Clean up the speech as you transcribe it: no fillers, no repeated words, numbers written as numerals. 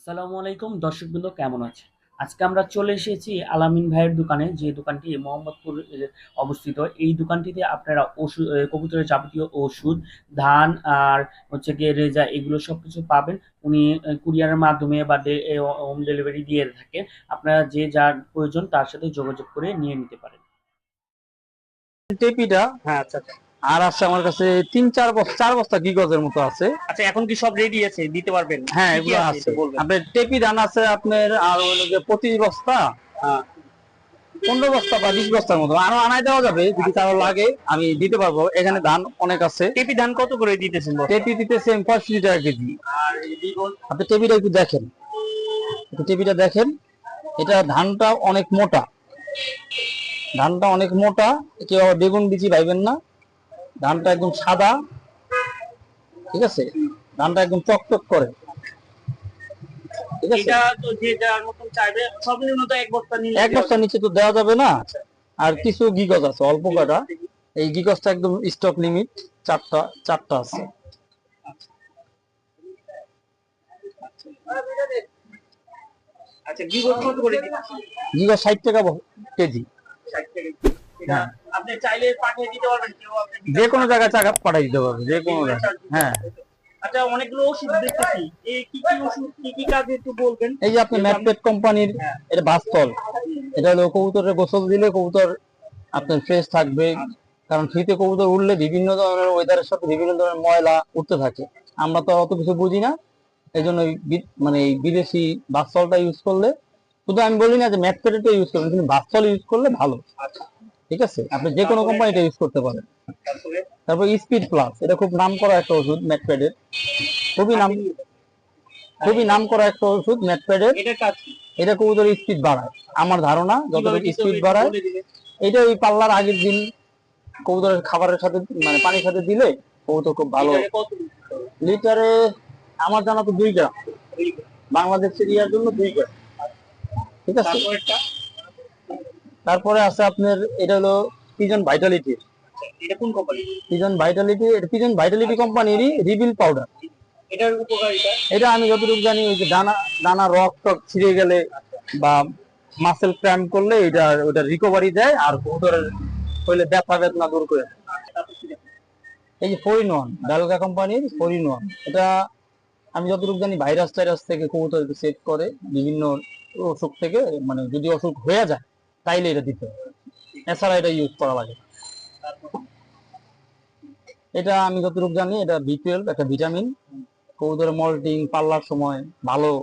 আসসালামু আলাইকুম দর্শকবৃন্দ, কেমন আছে? আজকে আমরা চলে এসেছি আলামিন ভাইয়ের দোকানে, যে দোকানটি মোহাম্মদপুর অবস্থিত। এই দোকানটিতে আপনারা ওষুধ, কবুতরের যাবতীয় ওষুধ, ধান আর হচ্ছে গিয়ে রেজা, এগুলো সবকিছু পাবেন। উনি কুরিয়ারের মাধ্যমে বা হোম ডেলিভারি দিয়ে থাকেন। আপনারা যে যার প্রয়োজন তার সাথে যোগাযোগ করে নিয়ে নিতে পারেন। টেপিটা হ্যাঁ, আচ্ছা আচ্ছা। আর আছে আমার কাছে 3-4 বস্তা 4 বস্তা গিগজের মতো আছে। আচ্ছা, এখন কি সব রেডি আছে, দিতে পারবেন? হ্যাঁ, কি কি এগুলো আছে আছে। একটু বলবেন? আপনার টেপি ধান আছে আপনার, আর হলো যে 25 বস্তা, হ্যাঁ। 15 বস্তা বা 20 বস্তার মতো আরো আনাই দেওয়া যাবে, যদি আচ্ছা, কারো ঠিক আছে। লাগে আমি দিতে পারবো। এখানে ধান অনেক আছে। টেপি ধান কত করে দিতেছেন বস্তা? টেপি দিতেছে 65 টাকা কেজি। আর এই দ্বিগুণ? আপনি টেপিটা একটু দেখেন, টেপিটা দেখেন। এটা ধানটা অনেক মোটা, ধানটা অনেক মোটা। কেউ আবার বেগুন বিচি ভাইবেন না, ধানটা একদম সাদা। ঠিক আছে, ধানটা একদম চকচক করে। ঠিক আছে, এটা তো যে যার মতন চাইবে, সর্বনিম্ন তো এক বস্তা নিলে এক দেওয়া বস্তার যাবে। নিচে তো দেওয়া যাবে না। আর কিছু গিগজ আছে অল্প কটা। এই গিগজটা একদম স্টক লিমিট, চারটা চারটা আছে। আচ্ছা, বিগত কত করে দিচ্ছেন? গিগজ 60 টাকা কেজি। 60 টাকা। এটা হ্যাঁ, আপনি চাইলে পাঠিয়ে দিতে পারবেন, কেউ আপনি যে বিকাশ কোনো চার্জ জায়গায় দিতে টাকা পারবেন। পাঠাই দিতে পারবে, যে কোনো ডেলিভারি জায়গায়। চার্জ দিতে হ্যাঁ, পারবেন। আচ্ছা, অনেকগুলো ওষুধ দেখতেছি। এই কি কি ওষুধ, কি কি কাজে একটু বলবেন? এই যে আপনি যেহেতু আমি। ম্যাকপেট কোম্পানির, হ্যাঁ। এটা বাস্তল। এটা হলো কবুতরের গোসল দিলে কবুতর আপনার ফ্রেশ থাকবে। কারণ শীতে কবুতর উঠলে বিভিন্ন ধরনের ওয়েদারের সাথে বিভিন্ন ধরনের ময়লা উঠতে থাকে। আমরা তো অত কিছু বুঝি না, এই জন্য মানে এই বিদেশি বাস্তলটা ইউজ করলে, শুধু আমি বলি না যে ম্যাকপেটটা ইউজ করবেন, কিন্তু বাস্তল ইউজ করলে ভালো। আচ্ছা। ঠিক আছে, আপনি যে কোনো তারপরে কোম্পানিটা ইউজ করতে পারেন। তারপরে তারপর স্পিড প্লাস, এটা খুব নাম করা একটা ওষুধ ম্যাকপেডের। খুবই নাম, আগে নিয়ে যাবেন। খুবই নাম করা একটা ওষুধ ম্যাকপেডের। এটার কাজ কি? এটা কবুতরের স্পিড বাড়ায়, আমার ধারণা কিভাবে যতটুকু দিতে হবে স্পিড একটু বাড়ায়। বলে দিবেন? এটা ওই পাল্লার আগের দিন কবুতরের খাবারের সাথে, মানে পানির সাথে দিলে কবুতর খুব ভালো। লিটারে কত দিতে হবে? লিটারে আমার জানা তো 2 গ্রাম, এই। বাংলাদেশের ইয়ার জন্য 2 গ্রাম। ঠিক আছে, তারপরেরটা? তারপরে আছে আপনার, এটা হলো পিজন ভাইটালিটি। আচ্ছা, এটা কোন কোম্পানি? পিজন ভাইটালিটি, এটা পিজন ভাইটালিটি আচ্ছা, কোম্পানিরই রিবিল পাউডার। এটার উপকারিতা? এটা আমি যতটুকু জানি, ওই যে দানা দানা রক টক ছিঁড়ে গেলে বা মাসেল ক্র্যাম্প করলে এটা ওটা রিকভারি দেয়, আর কবুতরের হইলে ব্যথা বেদনা দূর করে দেয়। তারপর কি দেখেন? এই যে 4-in-1, ডালগা কোম্পানির 4-in-1, এটা আমি যতটুকু জানি ভাইরাস টাইরাস থেকে কবুতরকে সেভ করে, বিভিন্ন অসুখ থেকে। মানে যদি অসুখ হয়ে যায় তাইলে এটা দিতে হবে, এছাড়া এটা ইউজ করা লাগে। এটা আমি যতটুকু জানি, এটা B12 একটা ভিটামিন, কবুতরের মল্টিং পাল্লার সময় ভালো